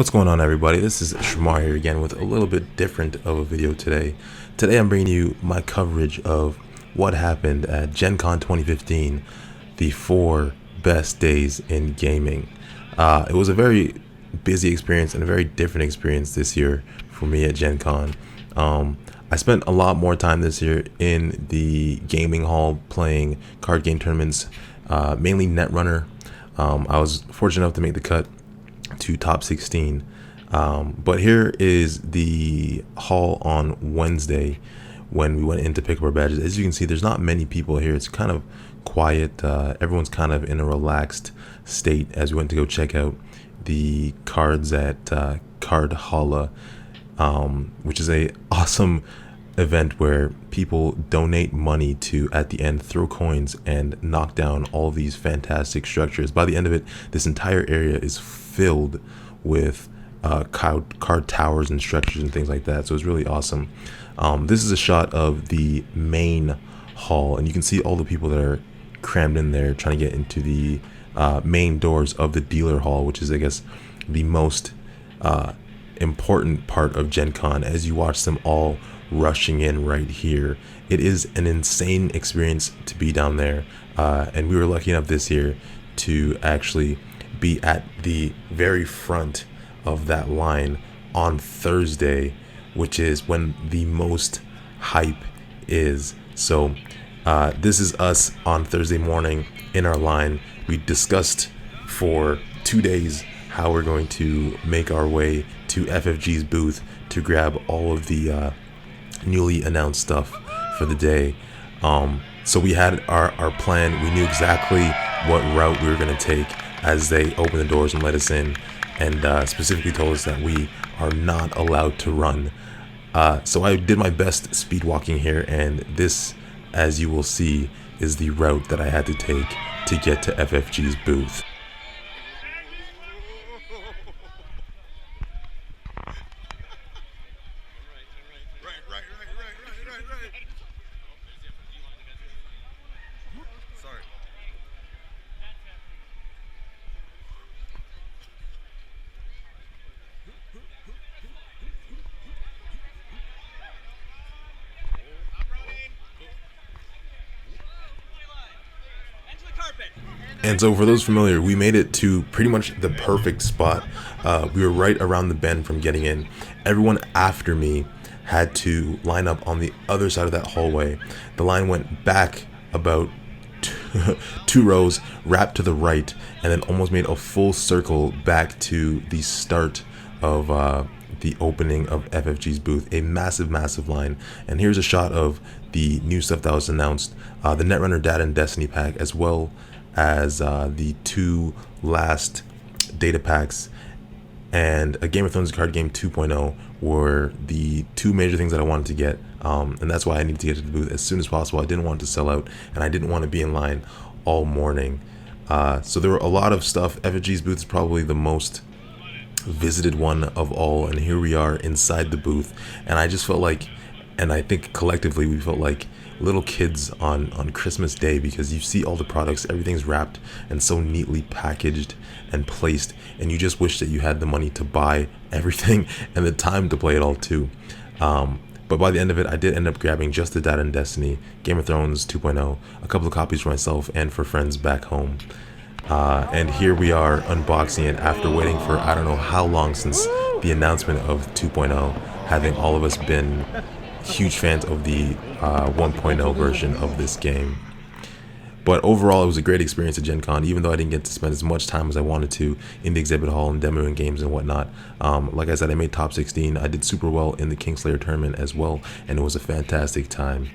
What's going on, everybody? This is Shamar here again with a little bit different of a video today. Today I'm bringing you my coverage of what happened at GenCon 2015, the 4 best days in gaming. It was a very busy experience and a very different experience this year for me at GenCon. I spent a lot more time this year in the gaming hall playing card game tournaments, mainly Netrunner. I was fortunate enough to make the cut to top 16, but here is the haul on Wednesday when we went in to pick up our badges. As you can see, there's not many people here. It's kind of quiet. Everyone's kind of in a relaxed state as we went to go check out the cards at Card Hala, which is a awesome event where people donate money to, at the end, throw coins and knock down all these fantastic structures. By the end of it, this entire area is filled with card towers and structures and things like that, so it's really awesome. This is a shot of the main hall, and you can see all the people that are crammed in there trying to get into the main doors of the dealer hall, which is, I guess, the most important part of Gen Con, as you watch them all rushing in right here. It is an insane experience to be down there, and we were lucky enough this year to actually be at the very front of that line on Thursday, which is when the most hype is. So this is us on Thursday morning in our line. We discussed for 2 days how we're going to make our way to FFG's booth to grab all of the newly announced stuff for the day. So we had our plan. We knew exactly what route we were going to take as they opened the doors and let us in, and specifically told us that we are not allowed to run. So I did my best speed walking here, and this, as you will see, is the route that I had to take to get to FFG's booth. And so for those familiar, we made it to pretty much the perfect spot. We were right around the bend from getting in. Everyone after me had to line up on the other side of that hallway. The line went back about two rows, wrapped to the right, and then almost made a full circle back to the start of the opening of FFG's booth. A massive line. And here's a shot of the new stuff that was announced, the Netrunner Data and Destiny pack, as well as the 2 last data packs and a Game of Thrones card game 2.0 were the 2 major things that I wanted to get, and that's why I needed to get to the booth as soon as possible. I didn't want to sell out, and I didn't want to be in line all morning. So there were a lot of stuff. FFG's booth is probably the most visited one of all, and here we are inside the booth, and I just felt like, and I think collectively we felt like little kids on Christmas Day, because you see all the products, everything's wrapped and so neatly packaged and placed, and you just wish that you had the money to buy everything and the time to play it all too. But by the end of it, I did end up grabbing just the Data and Destiny, Game of Thrones 2.0, a couple of copies for myself and for friends back home. And here we are unboxing it after waiting for I don't know how long since the announcement of 2.0, having all of us been huge fans of the 1.0 version of this game. But overall, it was a great experience at Gen Con, even though I didn't get to spend as much time as I wanted to in the exhibit hall and demoing games and whatnot. Like I said, I made top 16. I did super well in the Kingslayer tournament as well, and it was a fantastic time.